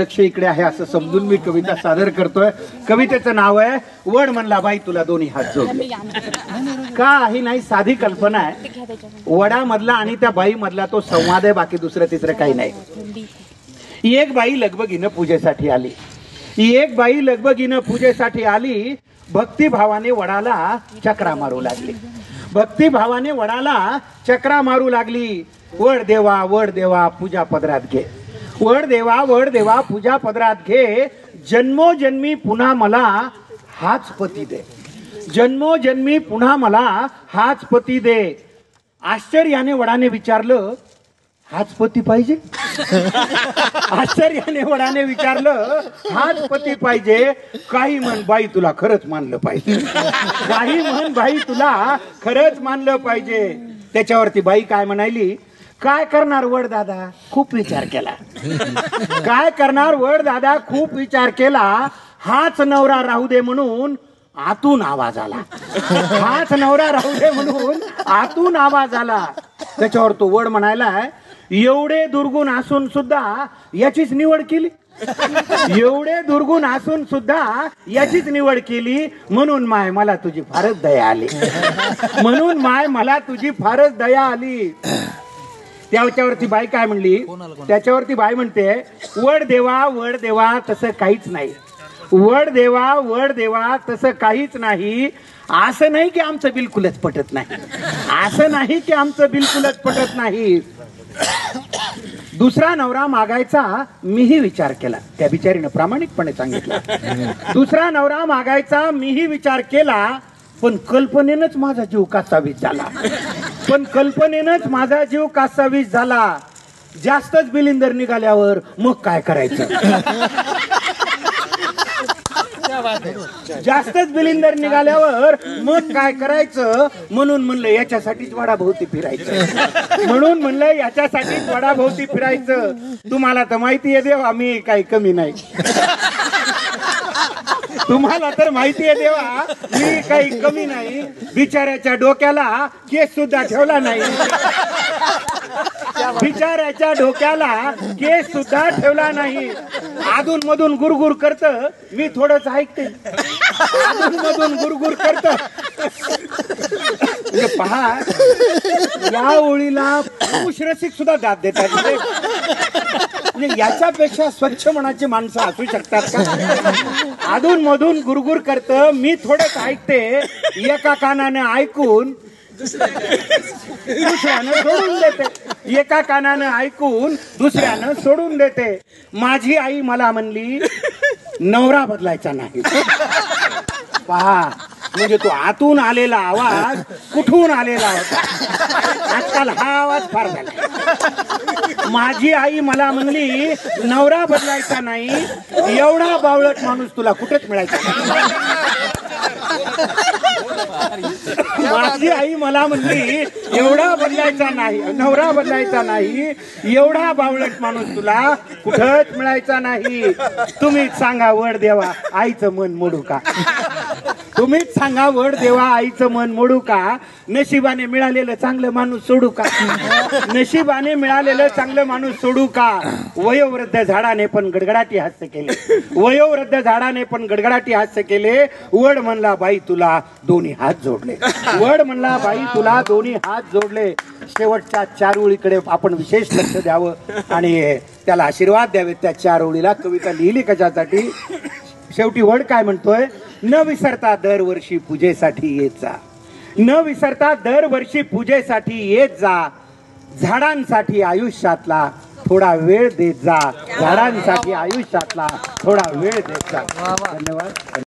लक्ष इकडे आहे असं समजून मी कविता सादर करतोय. कवितेचं नाव आहे वड म्हणला बाई तुला दोन्ही हात जोडले. काही नाही, साधी कल्पना आहे. वडामधला आणि त्या बाई मधला तो संवाद आहे, बाकी दुसरं तिसरं काही नाही. एक बाई लगबगीनं पूजेसाठी आली. एक बाई लगबगीनं पूजेसाठी आली. भक्तिभावाने वडाला चक्रा मारू लागली. भक्तिभावाने वडाला चक्रा मारू लागली. वड देवा पूजा पदरात घे. वड देवा पूजा पदरात घे. जन्मोजन्मी पुन्हा मला हाच पती दे. जन्मोजन्मी पुन्हा मला हाच पती दे. आश्चर्याने वडाने विचारलं, हाच पती पाहिजे? आश्चर्याने वडाने विचारलं, हाच पती पाहिजे? काही म्हण बाई तुला खरंच मानलं पाहिजे. काही म्हण बाई तुला खरंच मानलं पाहिजे. त्याच्यावरती बाई काय म्हणाली, काय करणार वड दादा, खूप विचार केला. काय करणार वड दादा, खूप विचार केला. हाच नवरा राहू दे म्हणून आतून आवाज आला. हाच नवरा राहू दे म्हणून आतून आवाज आला. त्याच्यावर तो वड म्हणायला, एवढे दुर्गुण असून सुद्धा याचीच निवड केली. एवढे दुर्गुण असून सुद्धा याचीच निवड केली. म्हणून माय मला तुझी फारच दया आली. म्हणून माय मला तुझी फारच दया आली. त्याच्यावरती बाई काय म्हणली, त्याच्यावरती बाई म्हणते, वड देवा तसं काहीच नाही. वड देवा तसं काहीच नाही. असं नाही की आमचं बिलकुलच पटत नाही. असं नाही की आमचं बिलकुलच पटत नाही. दुसरा नवरा मागायचा मीही विचार केला. त्या बिचारीनं प्रामाणिकपणे सांगितलं. दुसरा नवरा मागायचा मीही विचार केला, पण कल्पनेनंच माझा जीव कासावीस झाला. पण कल्पनेनंच माझा जीव कासावीस झाला. जास्तच बिलिंदर निघाल्यावर मग काय करायचं? जास्तच बिलिंदर निघाल्यावर मग काय करायचं? म्हणून म्हणलं याच्यासाठीच वडाभोवती फिरायचं. म्हणून म्हणलं याच्यासाठीच वडाभोवती फिरायचं. तुम्हाला तर माहिती आहे देवा, मी काही कमी नाही. तुम्हाला तर माहिती आहे देवा, मी काही कमी नाही. बिचाऱ्याच्या डोक्याला केस सुद्धा ठेवला नाही. बिचाऱ्याच्या डोक्याला केस सुद्धा ठेवला नाही. अधून मधून गुरगुर करत, मी थोडंच ऐकते. अधून मधून गुरगुर करत. म्हणजे पहा, या ओळीला पुरुष रसिक सुद्धा दाद देतात. म्हणजे याच्यापेक्षा स्वच्छ मनाची माणसं असू शकतात का? अधून मधून गुरगुर करत, मी थोडंच ऐकते. एका कानानं ऐकून दुसऱ्यानं सोडून देते. एका कानानं ऐकून दुसऱ्यानं सोडून देते. माझी आई मला म्हणली, नवरा बदलायचा नाही. पहा, म्हणजे तो आतून आलेला आवाज कुठून आलेला होता. आजकाल हा आवाज फार झाला. माझी आई मला म्हणली, नवरा बदलायचा नाही. एवढा बावळट माणूस तुला कुठेच मिळायचा. माझी आई मला म्हणली, एवढा बदलायचा नाही, नवरा बदलायचा नाही. एवढा बावळट माणूस तुला कुठंच मिळायचा नाही. तुम्हीच सांगा वड देवा, आईचं मन मोडू का? तुम्हीच सांगा वड देवा, आईचं मन मोडू का? नशिबाने मिळालेलं चांगलं माणूस सोडू का? नशिबाने मिळालेलं चांगलं माणूस सोडू का? वयोवृद्ध झाडाने पण गडगडाटी हास्य केले. वयोवृद्ध झाडाने पण गडगडाटी हास्य केले. वड म्हणला बाई तुला दोन्ही हात जोडले. वड म्हणला बाई तुला दोन्ही हात जोडले. शेवटच्या 4 ओळीकडे आपण विशेष लक्ष द्यावं आणि त्याला आशीर्वाद द्यावे. त्या 4 ओळीला कविता लिहिली कशासाठी? शेवटी वड काय म्हणतोय, न विसरता दरवर्षी पूजेसाठी येत जा. न विसरता दरवर्षी पूजेसाठी येत जा. झाडांसाठी आयुष्यातला थोडा वेळ देत जा. झाडांसाठी आयुष्यातला थोडा वेळ देत जा. धन्यवाद.